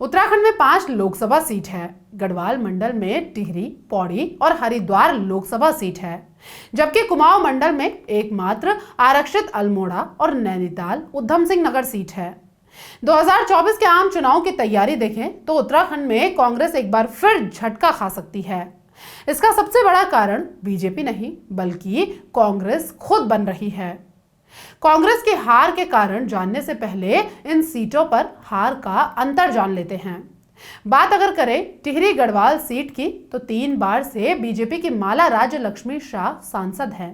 उत्तराखंड में 5 लोकसभा सीट है। गढ़वाल मंडल में टिहरी, पौड़ी और हरिद्वार लोकसभा सीट है, जबकि कुमाऊं मंडल में एकमात्र आरक्षित अल्मोड़ा और नैनीताल उधम सिंह नगर सीट है। 2024 के आम चुनाव की तैयारी देखें तो उत्तराखंड में कांग्रेस एक बार फिर झटका खा सकती है। इसका सबसे बड़ा कारण बीजेपी नहीं बल्कि कांग्रेस खुद बन रही है। कांग्रेस की हार के कारण जानने से पहले इन सीटों पर हार का अंतर जान लेते हैं। बात अगर करें टिहरी गढ़वाल सीट की तो 3 बार से बीजेपी की माला राज्य लक्ष्मी शाह सांसद हैं।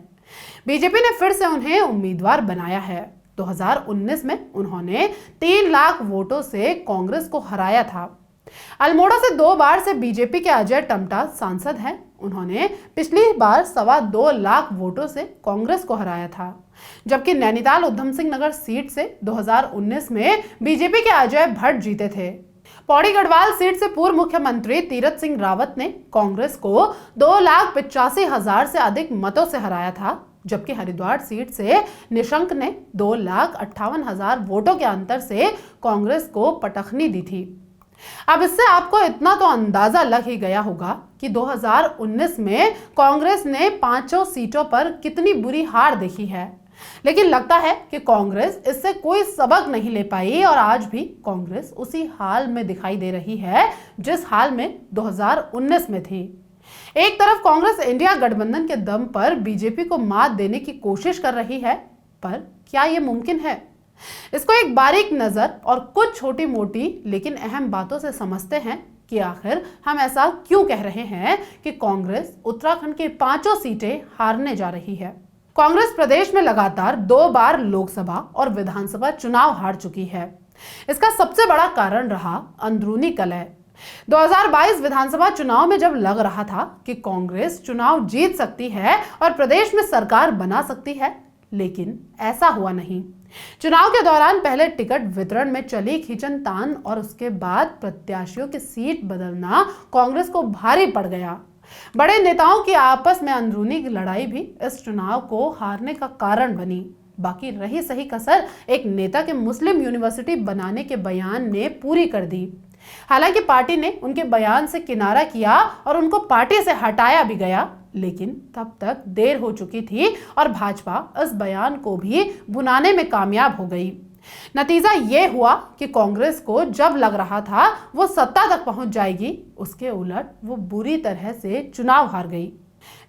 बीजेपी ने फिर से उन्हें उम्मीदवार बनाया है। 2019 में उन्होंने 3 लाख वोटों से कांग्रेस को हराया था। अल्मोड़ा से 2 बार से बीजेपी के अजय टम्टा सांसद हैं। उन्होंने पिछली बार 2.25 लाख वोटों से कांग्रेस को हराया था, जबकि नैनीताल उधम सिंह नगर सीट से 2019 में बीजेपी के अजय भट्ट जीते थे। पौड़ी गढ़वाल सीट से पूर्व मुख्यमंत्री तीरथ सिंह रावत ने कांग्रेस को 2,85,000 से अधिक मतों से हराया था, जबकि हरिद्वार सीट से निशंक ने 2,58,000 वोटों के अंतर से कांग्रेस को पटखनी दी थी। अब इससे आपको इतना तो अंदाजा लग ही गया होगा कि 2019 में कांग्रेस ने 5 सीटों पर कितनी बुरी हार देखी है। लेकिन लगता है कि कांग्रेस इससे कोई सबक नहीं ले पाई और आज भी कांग्रेस उसी हाल में दिखाई दे रही है जिस हाल में 2019 में थी। एक तरफ कांग्रेस इंडिया गठबंधन के दम पर बीजेपी को मात देने की कोशिश कर रही है, पर क्या यह मुमकिन है? इसको एक बारीक नजर और कुछ छोटी मोटी लेकिन अहम बातों से समझते हैं कि आखिर हम ऐसा क्यों कह रहे हैं कि कांग्रेस उत्तराखंड की 5 सीटें हारने जा रही है। कांग्रेस प्रदेश में लगातार 2 बार लोकसभा और विधानसभा चुनाव हार चुकी है। इसका सबसे बड़ा कारण रहा अंदरूनी कलह। 2022 विधानसभा चुनाव में जब लग रहा था कि कांग्रेस चुनाव जीत सकती है और प्रदेश में सरकार बना सकती है, लेकिन ऐसा हुआ नहीं। चुनाव के दौरान पहले टिकट वितरण में चली खींचतान और उसके बाद प्रत्याशियों की सीट बदलना कांग्रेस को भारी पड़ गया। बड़े नेताओं की आपस में अंदरूनी लड़ाई भी इस चुनाव को हारने का कारण बनी। बाकी रही सही कसर एक नेता के मुस्लिम यूनिवर्सिटी बनाने के बयान ने पूरी कर दी। हालांकि पार्टी ने उनके बयान से किनारा किया और उनको पार्टी से हटाया भी गया, लेकिन तब तक देर हो चुकी थी और भाजपा इस बयान को भी भुनाने में कामयाब हो गई। नतीजा ये हुआ कि कांग्रेस को जब लग रहा था वो सत्ता तक पहुंच जाएगी, उसके उलट वो बुरी तरह से चुनाव हार गई।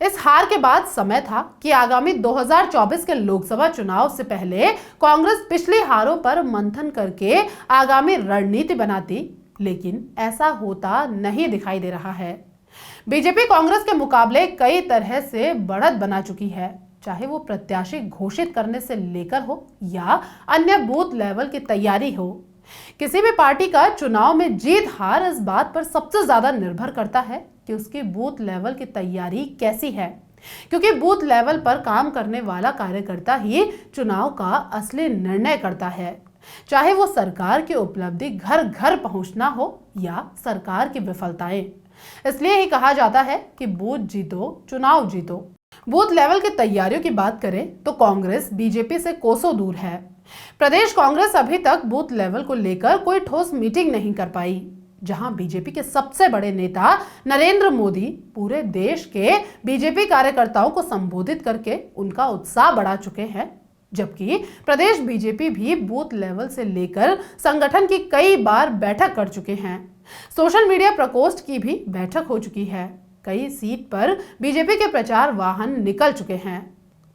इस हार के बाद समय था कि आगामी 2024 के लोकसभा चुनाव से पहले कांग्रेस पिछली हारों पर मंथन करके आगामी रणनीति बनाती, लेकिन ऐसा होता नहीं दिखाई दे रहा है। बीजेपी कांग्रेस के मुकाबले कई तरह से बढ़त बना चुकी है, चाहे वो प्रत्याशी घोषित करने से लेकर हो या अन्य बूथ लेवल की तैयारी हो। किसी भी पार्टी का चुनाव में जीत हार इस बात पर सबसे ज्यादा निर्भर करता है कि उसकी बूथ लेवल की तैयारी कैसी है, क्योंकि बूथ लेवल पर काम करने वाला कार्यकर्ता ही चुनाव का असली निर्णय करता है, चाहे वो सरकार की उपलब्धि घर घर पहुंचना हो या सरकार की विफलताएं। इसलिए ही कहा जाता है कि बूथ जीतो चुनाव जीतो। बूथ लेवल की तैयारियों की बात करें तो कांग्रेस बीजेपी से कोसों दूर है। प्रदेश कांग्रेस अभी तक बूथ लेवल को लेकर कोई ठोस मीटिंग नहीं कर पाई, जहां बीजेपी के सबसे बड़े नेता नरेंद्र मोदी पूरे देश के बीजेपी कार्यकर्ताओं को संबोधित करके उनका उत्साह बढ़ा चुके हैं, जबकि प्रदेश बीजेपी भी बूथ लेवल से लेकर संगठन की कई बार बैठक कर चुके हैं। सोशल मीडिया प्रकोष्ठ की भी बैठक हो चुकी है। कई सीट पर बीजेपी के प्रचार वाहन निकल चुके हैं।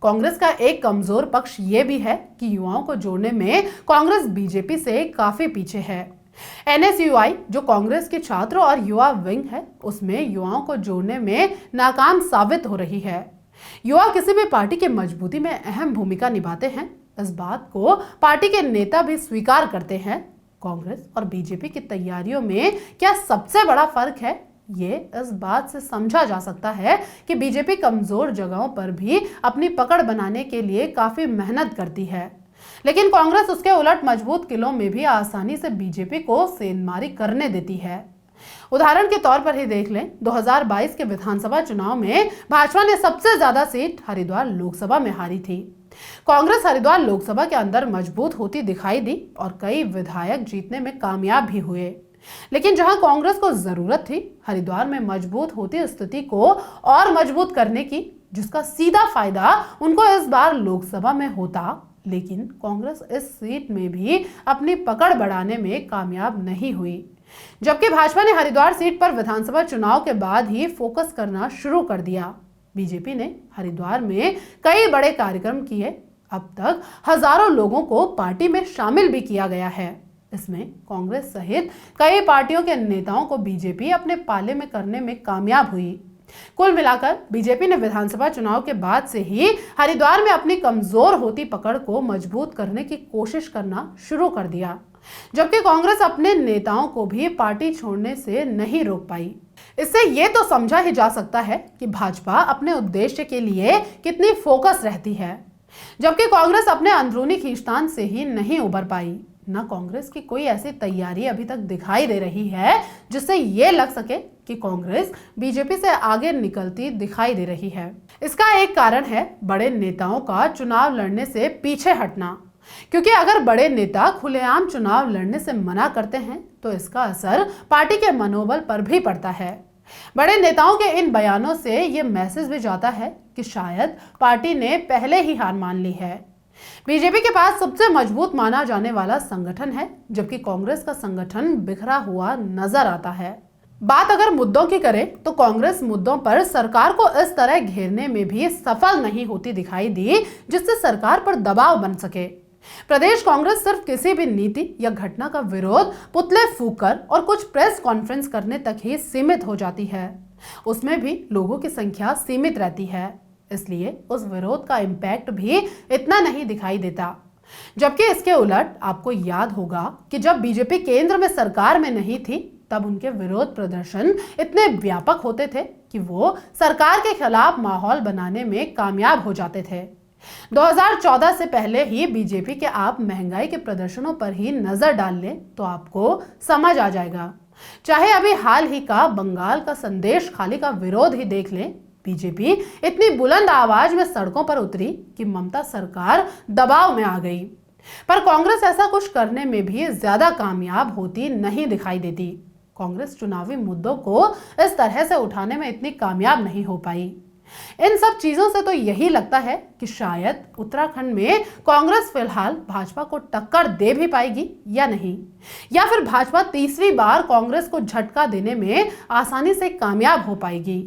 कांग्रेस का एक कमजोर पक्ष ये भी है कि युवाओं को जोड़ने में कांग्रेस बीजेपी से काफी पीछे है। एनएसयूआई जो कांग्रेस के छात्र और युवा विंग है, उसमें युवाओं को जोड़ने में नाकाम साबित हो रही है। युवा किसी भी पार्टी की मजबूती में अहम भूमिका निभाते हैं, इस बात को पार्टी के नेता भी स्वीकार करते हैं। कांग्रेस और बीजेपी की तैयारियों में क्या सबसे बड़ा फर्क है, ये इस बात से समझा जा सकता है कि बीजेपी कमजोर जगहों पर भी अपनी पकड़ बनाने के लिए काफी मेहनत करती है, लेकिन कांग्रेस उसके उलट मजबूत किलों में भी आसानी से बीजेपी को सेंधमारी करने देती है। उदाहरण के तौर पर ही देख लें, 2022 के विधानसभा चुनाव में भाजपा ने सबसे ज्यादा सीट हरिद्वार लोकसभा में हारी थी। कांग्रेस हरिद्वार लोकसभा के अंदर मजबूत होती दिखाई दी और कई विधायक जीतने में कामयाब भी हुए। लेकिन जहां कांग्रेस को जरूरत थी हरिद्वार में मजबूत होती स्थिति को और मजबूत करने की, जिसका सीधा फायदा उनको इस बार लोकसभा में होता, लेकिन कांग्रेस इस सीट में भी अपनी पकड़ बढ़ाने में कामयाब नहीं हुई। जबकि भाजपा ने हरिद्वार सीट पर विधानसभा चुनाव के बाद ही फोकस करना शुरू कर दिया। बीजेपी ने हरिद्वार में कई बड़े कार्यक्रम किए। अब तक हजारों लोगों को पार्टी में शामिल भी किया गया है। इसमें कांग्रेस सहित कई पार्टियों के नेताओं को बीजेपी अपने पाले में करने में कामयाब हुई। कुल मिलाकर बीजेपी ने विधानसभा चुनाव के बाद से ही हरिद्वार में अपनी कमजोर होती पकड़ को मजबूत करने की कोशिश करना शुरू कर दिया, जबकि कांग्रेस अपने नेताओं को भी पार्टी छोड़ने से नहीं रोक पाई। इससे ये तो समझा ही जा सकता है कि भाजपा अपने उद्देश्य के लिए कितनी फोकस रहती है, जबकि कांग्रेस अपने अंदरूनी खींचतान से ही नहीं उबर पाई। न कांग्रेस की कोई ऐसी तैयारी अभी तक दिखाई दे रही है जिससे ये लग सके कि कांग्रेस बीजेपी से आगे निकलती दिखाई दे रही है। इसका एक कारण है बड़े नेताओं का चुनाव लड़ने से पीछे हटना, क्योंकि अगर बड़े नेता खुलेआम चुनाव लड़ने से मना करते हैं तो इसका असर पार्टी के मनोबल पर भी पड़ता है। बड़े नेताओं के इन बयानों से ये मैसेज भी जाता है कि शायद पार्टी ने पहले ही हार मान ली है। बीजेपी के पास सबसे मजबूत माना जाने वाला संगठन है, जबकि कांग्रेस का संगठन बिखरा हुआ नजर आता है। बात अगर मुद्दों की करें तो कांग्रेस मुद्दों पर सरकार को इस तरह घेरने में भी सफल नहीं होती दिखाई दी जिससे सरकार पर दबाव बन सके। प्रदेश कांग्रेस सिर्फ किसी भी नीति या घटना का विरोध पुतले फूंककर और कुछ प्रेस कॉन्फ्रेंस करने तक ही सीमित हो जाती है। उसमें भी लोगों की संख्या सीमित रहती है, इसलिए उस विरोध का इम्पैक्ट भी इतना नहीं दिखाई देता। जबकि इसके उलट आपको याद होगा कि जब बीजेपी केंद्र में सरकार में नहीं थी तब उनके विरोध प्रदर्शन इतने व्यापक होते थे कि वो सरकार के खिलाफ माहौल बनाने में कामयाब हो जाते थे। 2014 से पहले ही बीजेपी के आप महंगाई के प्रदर्शनों पर ही नजर डाल लें तो आपको समझ आ जाएगा। चाहे अभी हाल ही का बंगाल का संदेश खाली का विरोध ही देख लें, बीजेपी इतनी बुलंद आवाज में सड़कों पर उतरी कि ममता सरकार दबाव में आ गई। पर कांग्रेस ऐसा कुछ करने में भी ज्यादा कामयाब होती नहीं दिखाई देती। कांग्रेस चुनावी मुद्दों को इस तरह से उठाने में इतनी कामयाब नहीं हो पाई। इन सब चीजों से तो यही लगता है कि शायद उत्तराखंड में कांग्रेस फिलहाल भाजपा को टक्कर दे भी पाएगी या नहीं, या फिर भाजपा तीसरी बार कांग्रेस को झटका देने में आसानी से कामयाब हो पाएगी।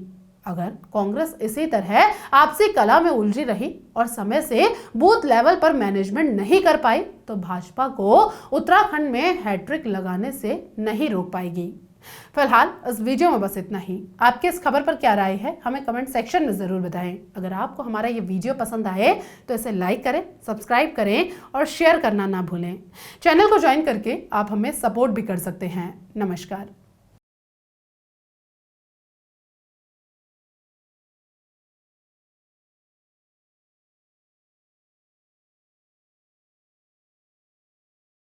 अगर कांग्रेस इसी तरह आपसी कला में उलझी रही और समय से बूथ लेवल पर मैनेजमेंट नहीं कर पाई तो भाजपा को उत्तराखंड में हैट्रिक लगाने से नहीं रोक पाएगी। फिलहाल इस वीडियो में बस इतना ही। आपके इस खबर पर क्या राय है हमें कमेंट सेक्शन में जरूर बताएं। अगर आपको हमारा ये वीडियो पसंद आए तो इसे लाइक करें, सब्सक्राइब करें और शेयर करना ना भूलें। चैनल को ज्वाइन करके आप हमें सपोर्ट भी कर सकते हैं। नमस्कार।